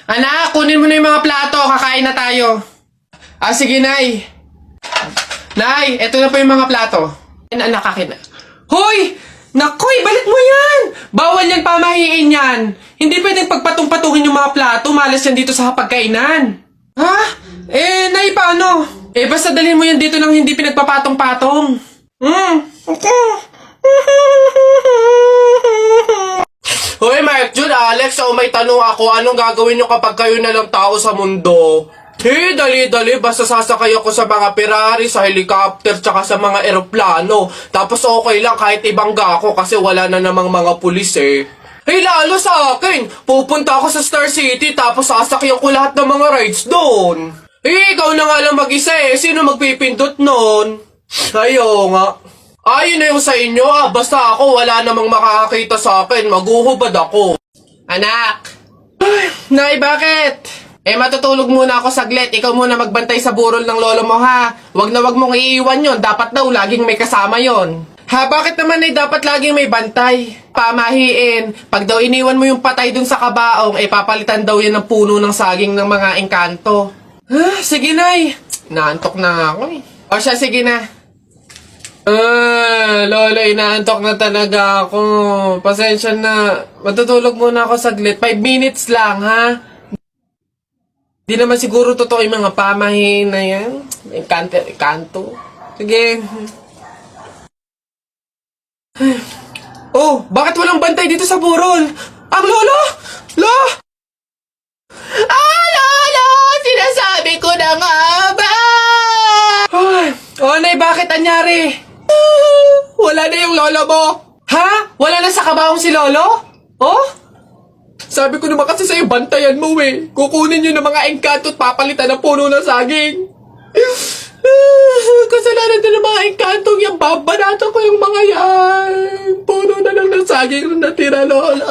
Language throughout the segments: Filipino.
Anak, kunin mo na yung mga plato. Kakain na tayo. Ah, sige, Nay. Nay, eto na po yung mga plato. Anak, akin na. Hoy! Nakoy, balik mo yan! Bawal yan, pamahiin yan. Hindi pwedeng pagpatong-patungin yung mga plato. Malas yan dito sa hapagkainan. Ha? Nay, paano? Basta dalhin mo yan dito nang hindi pinagpapatong-patong. Hoy, Mark Jun, Alex, may tanong ako. Anong gagawin nyo kapag kayo na lang tao sa mundo? Dali-dali, basta sasakay ako sa mga Ferrari, sa helicopter, tsaka sa mga eroplano. Tapos okay lang kahit ibangga ako kasi wala na namang mga pulis eh. Lalo sa akin, pupunta ako sa Star City tapos sasakyan ko lahat ng mga rides doon. Ikaw na nga lang mag-isa eh. Sino magpipindot nun? Ayo nga. Ayun na yung sa inyo basta ako wala namang makakakita sa akin. Maguhubad ako. Anak! Nay, bakit? Matutulog muna ako saglit. Ikaw muna magbantay sa burol ng lolo mo, ha? Wag na wag mong iiwan yon. Dapat daw laging may kasama yon. Ha, bakit naman dapat laging may bantay? Pamahiin. Pag daw iniwan mo yung patay dun sa kabaong, papalitan daw yan ng puno ng saging ng mga engkanto. Sige, Nay. Naantok na ako eh. O siya, sige na. Lola, inaantok na talaga ako. Pasensya na. Matutulog muna ako saglit. 5 minutes lang, ha? Di naman siguro totoo yung mga pamahiin na yan. Kanto. Sige. Oh, bakit walang bantay dito sa burol? Ang lolo! Lolo! Sinasabi ko na nga ba? Nay, bakit anyari? Wala na yung lolo mo. Ha? Wala na sa kabaong si lolo? Oh? Sabi ko naman kasi sa'yo, bantayan mo eh. Kukunin nyo ng mga engkanto at papalitan ng puno ng saging. Kasalanan na ng mga engkantong yan. Babanatan ko yung mga yan. Puno na lang ng saging na natira, lola.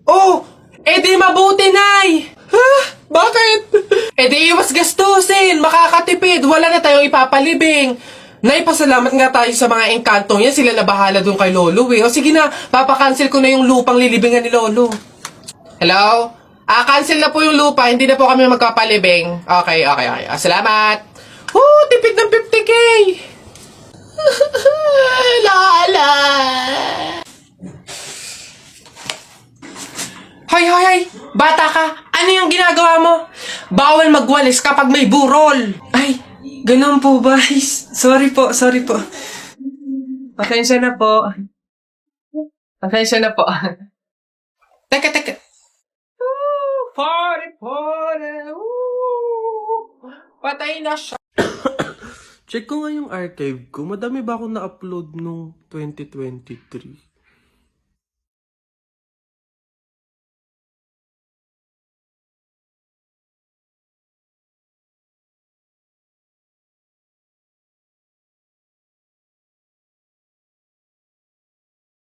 Oh, di mabuti, Nay. Ha? Bakit? Di iwas gastusin. Makakatipid. Wala na tayong ipapalibing. Nay, pasalamat nga tayo sa mga engkantong yan. Sila na bahala dun kay lolo eh. O sige na, papakancel ko na yung lupang lilibingan ni lolo. Hello? Cancel na po yung lupa. Hindi na po kami magpapalibing. Okay. Salamat. Tipid ng 50K. Lala. Hoy. Bata ka. Ano yung ginagawa mo? Bawal magwalis kapag may burol. Ay, ganun po ba? Sorry po. Pasensya na po. Teka. Party. Patay na siya. Check ko nga yung archive ko. Madami ba akong na-upload nung 2023?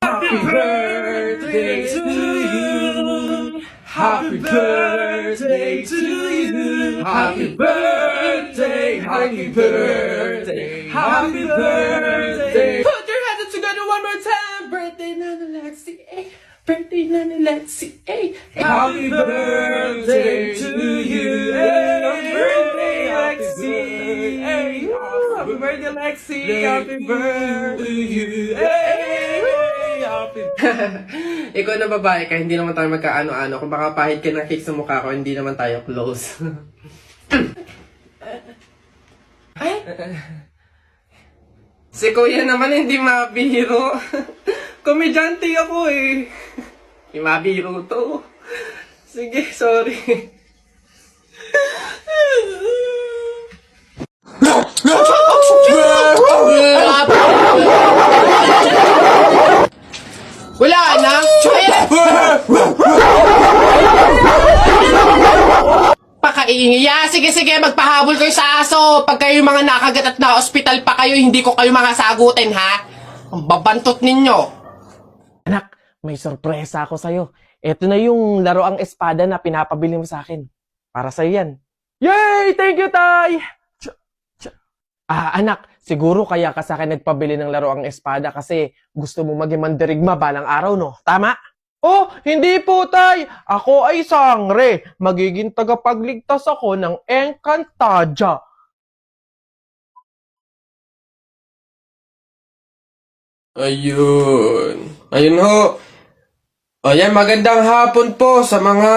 Happy birthday to you. Happy birthday to you. Happy birthday. Put your hands together one more time. Birthday, Nana Lexi. Happy birthday to you. Happy birthday, Lexi. Happy birthday, Lexi. Happy birthday to you. Ikaw na babae ka, hindi naman tayo magkaano-ano. Kung baka pahit ka ng cake sa mukha ko, hindi naman tayo close. Ay! Si Kuya naman hindi mabiro. Komedyante ako eh. Hindi mabiro to. Sige, sorry. Wala na. Pakaiingi. Sige, magpahabol kayo sa aso. Pag kayo mga nakagat at na-hospital pa kayo, hindi ko kayo mga sagutin, ha? Ang babantot ninyo. Anak, may sorpresa ako sa'yo. Ito na yung laroang espada na pinapabili mo sa akin. Para sa'yo yan. Yay! Thank you, Tay! Anak, siguro kaya ka sa akin nagpabili ng laroang espada kasi gusto mo maging mandirigma balang araw, no? Tama? Oh, hindi po, Tay. Ako ay sangre. Magiging tagapagligtas ako ng Encantadia. Ayun. Ayun ho. Ayan, magandang hapon po sa mga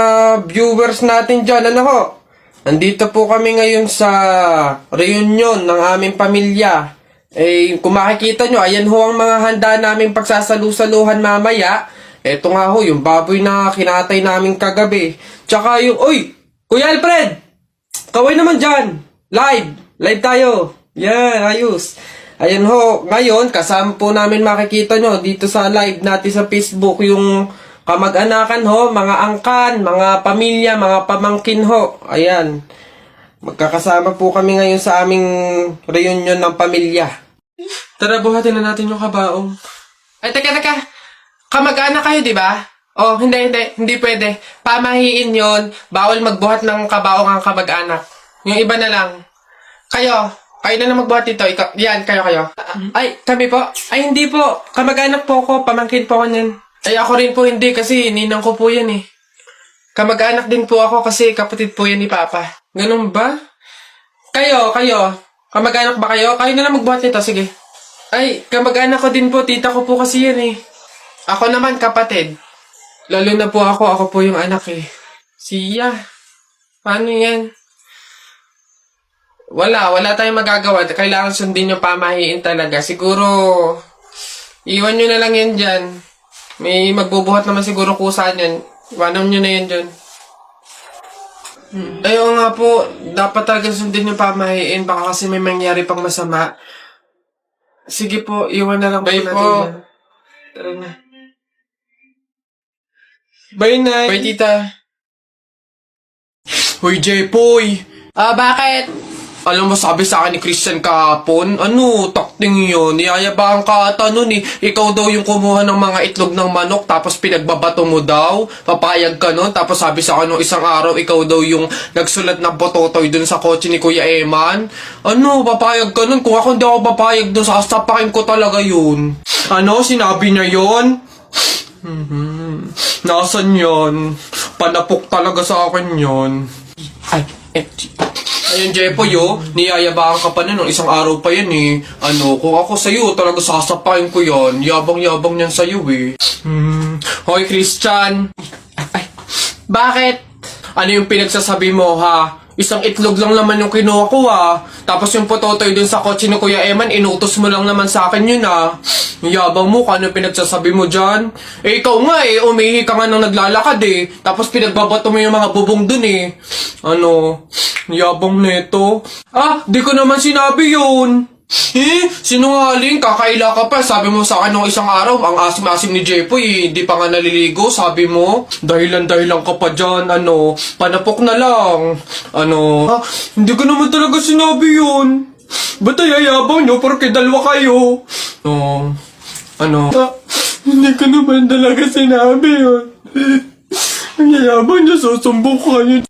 viewers natin dyan. Ano ho? Nandito po kami ngayon sa reunion ng aming pamilya. Eh, kung makikita nyo, ayan ho ang mga handa naming pagsasalu-saluhan mamaya. Eto nga ho, yung baboy na kinatay namin kagabi. Tsaka yung, uy! Kuya Alfred! Kaway naman dyan! Live tayo! Yan, ayos! Ayan ho, ngayon, kasama po namin makikita nyo dito sa live natin sa Facebook yung kamag-anakan ho, mga angkan, mga pamilya, mga pamangkin ho. Ayan. Magkakasama po kami ngayon sa aming reunion ng pamilya. Tara, buhatin na natin yung kabaong. Ay, teka. Kamag-anak kayo, di ba? Oh, hindi pwede. Pamahiin yon, bawal magbuhat ng kabaong ang kamag-anak. Yung iba na lang. Kayo na lang magbuhat dito. Yan, kayo. Ay, kami po. Ay, hindi po. Kamag-anak po ako. Pamangkin po ako niyan. Ay, ako rin po hindi kasi ninang ko po yan eh. Kamag-anak din po ako kasi kapatid po yan ni Papa. Ganun ba? Kayo. Kamag-anak ba kayo? Kayo na lang magbuhat nito, sige. Ay, kamag-anak ko din po. Tita ko po kasi yan eh. Ako naman kapatid. Lalo na po ako po yung anak eh. Siya. Paano yan? Wala tayong magagawa. Kailangan sundin yung pamahiin talaga. Siguro, iwan nyo na lang yan dyan. May magbubuhat naman siguro kusa yan. Iwanan nyo na yan dyan. Ayaw nga po, dapat talaga sundin yung pamahiin. Baka kasi may mangyari pang masama. Sige po, iwan na lang po natin yan. Tara na. Bye, Nay. Bye, Tita. Hoy, Jepoy. Bakit? Alam mo, sabi sa akin ni Christian kahapon, takting yun, niyayabang ka ata nun eh. Ikaw daw yung kumuha ng mga itlog ng manok, tapos pinagbabato mo daw, papayag ka nun, tapos sabi sa akin nung isang araw, ikaw daw yung nagsulat ng bototoy dun sa kotse ni Kuya Eman. Papayag ka nun? Kung ako hindi ako papayag dun, sasapakin ko talaga yun. Sinabi niya yun? Nasaan yun? Panapok talaga sa akin yun. Ayun, Jepoy, niyayabaan ka pa na nung isang araw pa yan eh. Kung ako sa'yo, talaga sasapain ko yan. Yabang-yabang niyan sa'yo eh. Hoy, Christian. Bakit? Ano yung pinagsasabi mo, ha? Isang itlog lang naman yung kinuha ko, ha? Tapos yung pototoy dun sa kotse ni Kuya Eman, inutos mo lang naman sa akin yun, ha? Yung yabang mo, ano yung pinagsasabi mo dyan? Eh, ikaw nga umihi ka nga nang naglalakad eh. Tapos pinagbabato mo yung mga bubong dun eh. Yabang neto. Di ko naman sinabi yun. Sinungaling, kakaila ka pa. Sabi mo sa akin nung isang araw, ang asim-asim ni Jepoy, hindi pa nga naliligo, sabi mo. Dahilan ka pa dyan, panapok na lang. Hindi ko naman talaga sinabi yun. Ba't ayayabang nyo, porque dalawa kayo? Hindi ko naman talaga sinabi yun. Ang yayabang nyo, susumbong kayo.